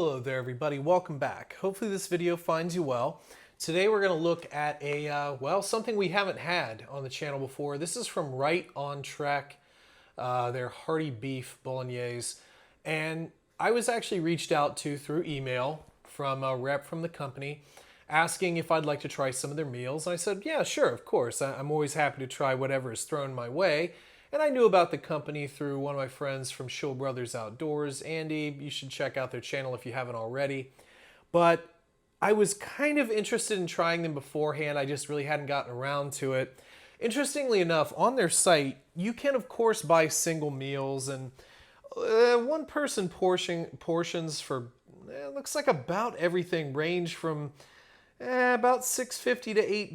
Hello there everybody, welcome back. Hopefully this video finds you well. Today we're going to look at something we haven't had on the channel before. This is from RightOnTrek, their Hearty beef Bolognese. And I was actually reached out to through email from a rep from the company asking if I'd like to try some of their meals. And I said, yeah, sure, of course. I'm always happy to try whatever is thrown my way. And I knew about the company through one of my friends from Shill Brothers Outdoors. Andy, you should check out their channel if you haven't already. But I was kind of interested in trying them beforehand. I just really hadn't gotten around to it. Interestingly enough, on their site, you can of course buy single meals, and one person portions for looks like about everything range from about $6.50 to $8,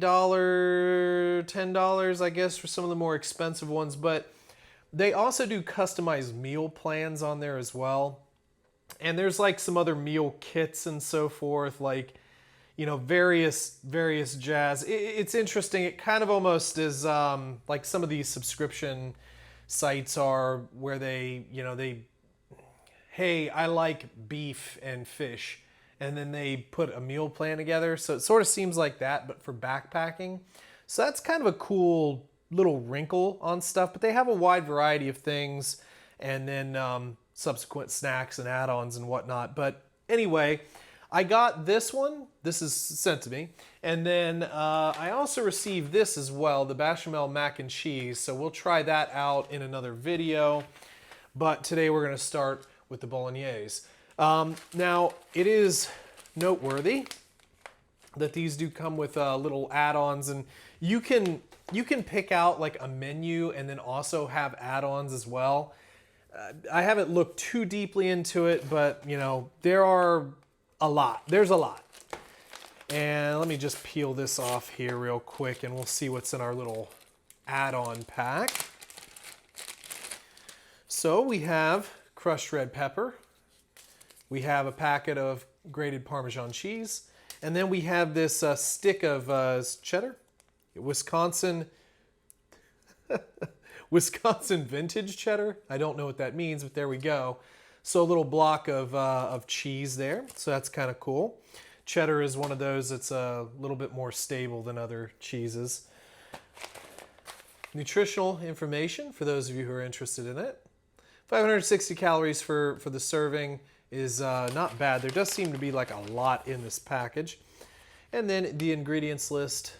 $10, I guess, for some of the more expensive ones. But they also do customized meal plans on there as well. And there's like some other meal kits and so forth, like, you know, various jazz. It's interesting. It kind of almost is like some of these subscription sites are, where hey, I like beef and fish, and then they put a meal plan together. So it sort of seems like that, but for backpacking. So that's kind of a cool little wrinkle on stuff, but they have a wide variety of things, and then subsequent snacks and add-ons and whatnot. But anyway, I got this one. This is sent to me. And then I also received this as well, the bechamel mac and cheese. So we'll try that out in another video. But today we're going to start with the Bolognese. Now, it is noteworthy that these do come with little add-ons, and you can pick out like a menu and then also have add-ons as well. I haven't looked too deeply into it, but you know, there are a lot. There's a lot. And let me just peel this off here real quick, and we'll see what's in our little add-on pack. So we have crushed red pepper. We have a packet of grated Parmesan cheese. And then we have this stick of cheddar, Wisconsin vintage cheddar. I don't know what that means, but there we go. So a little block of cheese there. So that's kind of cool. Cheddar is one of those that's a little bit more stable than other cheeses. Nutritional information for those of you who are interested in it. 560 calories for the serving is not bad. There does seem to be like a lot in this package. And then the ingredients list,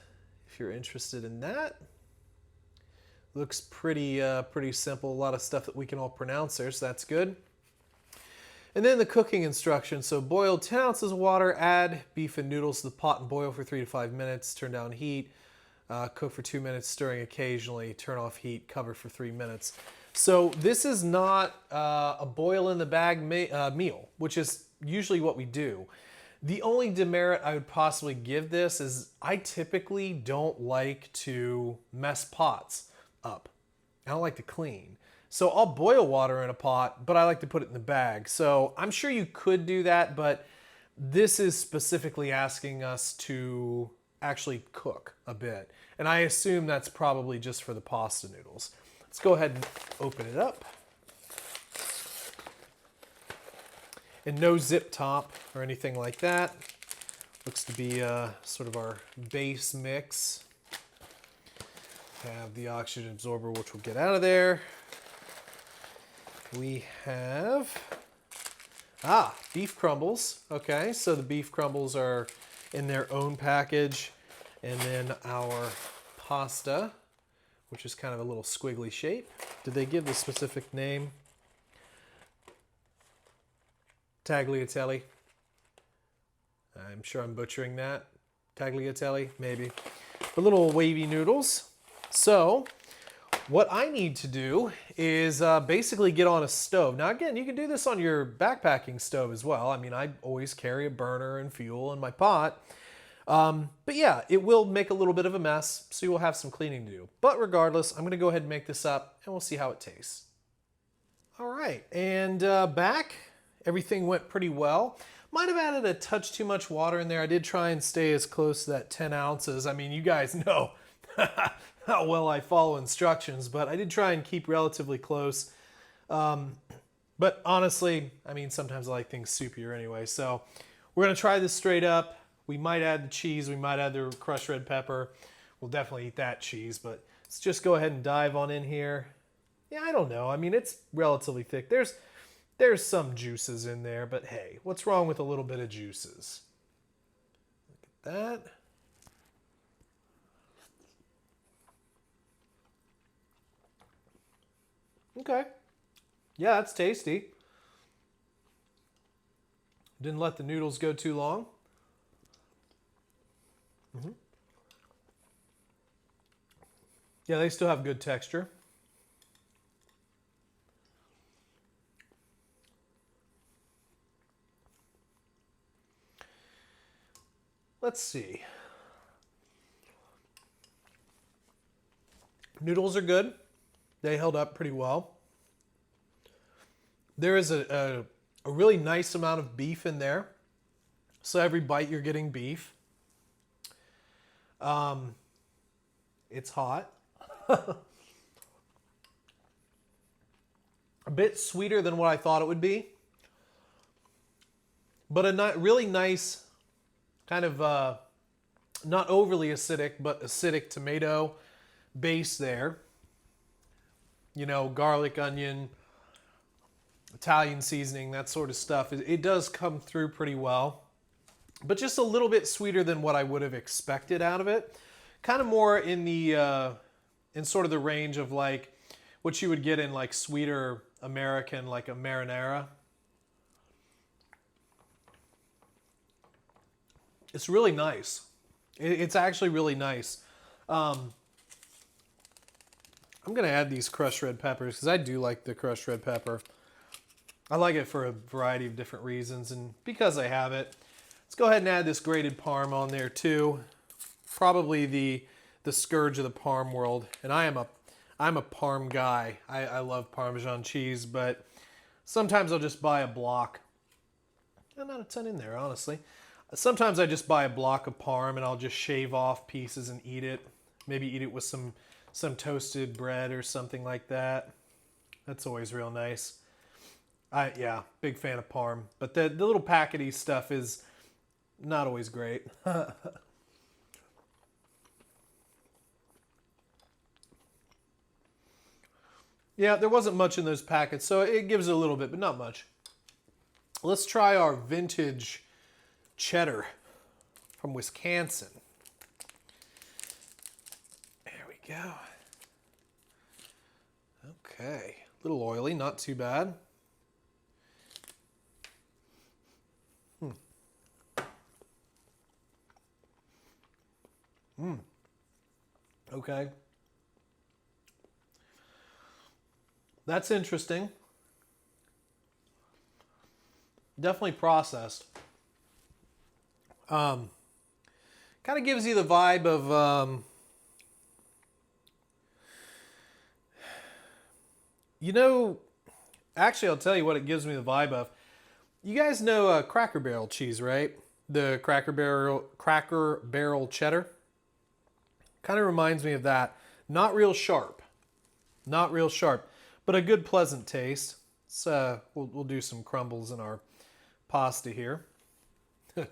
if you're interested in that. Looks pretty simple. A lot of stuff that we can all pronounce there, so that's good. And then the cooking instructions. So boil 10 ounces of water, add beef and noodles to the pot and boil for 3 to 5 minutes. Turn down heat, cook for 2 minutes, stirring occasionally. Turn off heat, cover for 3 minutes. So this is not a boil in the bag meal, which is usually what we do. The only demerit I would possibly give this is I typically don't like to mess pots up. I don't like to clean. So I'll boil water in a pot, but I like to put it in the bag. So I'm sure you could do that, but this is specifically asking us to actually cook a bit. And I assume that's probably just for the pasta noodles. Let's go ahead and open it up. And no zip top or anything like that. Looks to be sort of our base mix. Have the oxygen absorber, which we'll get out of there. We have beef crumbles. Okay, so the beef crumbles are in their own package. And then our pasta, which is kind of a little squiggly shape. Did they give the specific name? Tagliatelle. I'm sure I'm butchering that. Tagliatelle, maybe. The little wavy noodles. So what I need to do is basically get on a stove. Now again, you can do this on your backpacking stove as well. I mean, I always carry a burner and fuel in my pot. But yeah, it will make a little bit of a mess, so you will have some cleaning to do. But regardless, I'm going to go ahead and make this up, and we'll see how it tastes. All right, and back, everything went pretty well. Might have added a touch too much water in there. I did try and stay as close to that 10 ounces. I mean, you guys know how well I follow instructions, but I did try and keep relatively close. But honestly, I mean, sometimes I like things soupier anyway. So we're going to try this straight up. We might add the cheese. We might add the crushed red pepper. We'll definitely eat that cheese, but let's just go ahead and dive on in here. Yeah, I don't know. I mean, it's relatively thick. There's some juices in there, but hey, what's wrong with a little bit of juices? Look at that. Okay. Yeah, that's tasty. Didn't let the noodles go too long. Yeah, they still have good texture. Let's see. Noodles are good. They held up pretty well. There is a really nice amount of beef in there. So every bite you're getting beef. It's hot. A bit sweeter than what I thought it would be. But a really nice kind of not overly acidic, but acidic tomato base there. You know, garlic, onion, Italian seasoning, that sort of stuff. It does come through pretty well, but just a little bit sweeter than what I would have expected out of it. Kind of more in the in sort of the range of like what you would get in like sweeter American, like a marinara. It's really nice. It's actually really nice. I'm going to add these crushed red peppers because I do like the crushed red pepper. I like it for a variety of different reasons, and because I have it, let's go ahead and add this grated parm on there too. Probably the scourge of the parm world, and I'm a parm guy. I love Parmesan cheese, but sometimes I'll just buy a block. Not a ton in there, honestly. Sometimes I just buy a block of parm and I'll just shave off pieces and eat it. Maybe eat it with some toasted bread or something like that. That's always real nice. Yeah, big fan of parm. But the little packety stuff is not always great. Yeah, there wasn't much in those packets, so it gives it a little bit, but not much. Let's try our vintage cheddar from Wisconsin. There we go. Okay, a little oily, not too bad. Okay. That's interesting. Definitely processed. Kind of gives you the vibe of, you know, actually I'll tell you what it gives me the vibe of. You guys know Cracker Barrel cheese, right? The Cracker Barrel cheddar. Kind of reminds me of that. Not real sharp. Not real sharp, but a good pleasant taste. So we'll do some crumbles in our pasta here.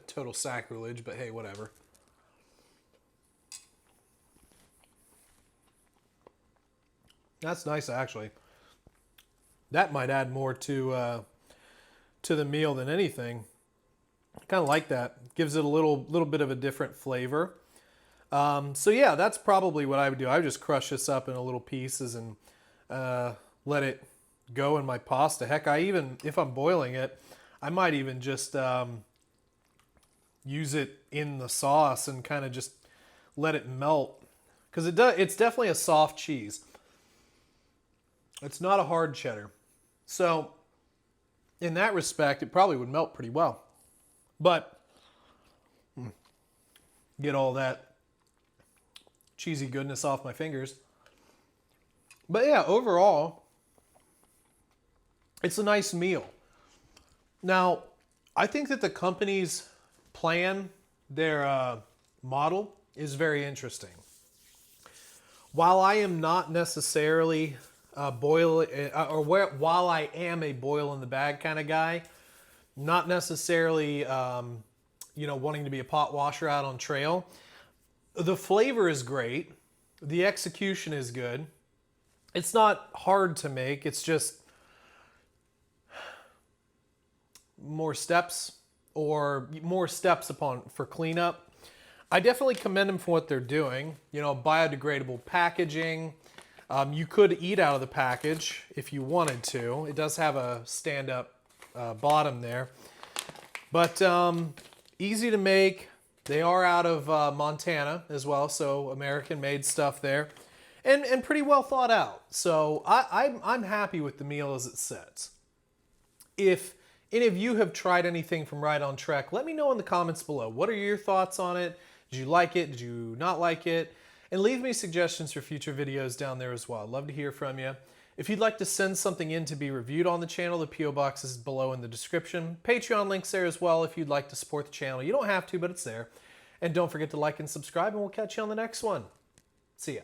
Total sacrilege, but hey, whatever. That's nice, actually. That might add more to the meal than anything. I kind of like that. Gives it a little bit of a different flavor. So yeah, that's probably what I would do. I would just crush this up into little pieces and let it go in my pasta. Heck, if I'm boiling it, I might even just use it in the sauce and kind of just let it melt. Because it's definitely a soft cheese. It's not a hard cheddar. So in that respect, it probably would melt pretty well. But get all that cheesy goodness off my fingers. But yeah, overall, it's a nice meal. Now, I think that the company's plan, their model, is very interesting. While I am not necessarily while I am a boil in the bag kind of guy, not necessarily, you know, wanting to be a pot washer out on trail. The flavor is great. The execution is good. It's not hard to make. It's just more steps for cleanup. I definitely commend them for what they're doing. You know, biodegradable packaging. You could eat out of the package if you wanted to. It does have a stand-up bottom there. But easy to make. They are out of Montana as well, so American-made stuff there. And pretty well thought out. So I'm happy with the meal as it sits. If any of you have tried anything from RightOnTrek, let me know in the comments below. What are your thoughts on it? Did you like it? Did you not like it? And leave me suggestions for future videos down there as well. I'd love to hear from you. If you'd like to send something in to be reviewed on the channel, the P.O. Box is below in the description. Patreon link's there as well if you'd like to support the channel. You don't have to, but it's there. And don't forget to like and subscribe, and we'll catch you on the next one. See ya.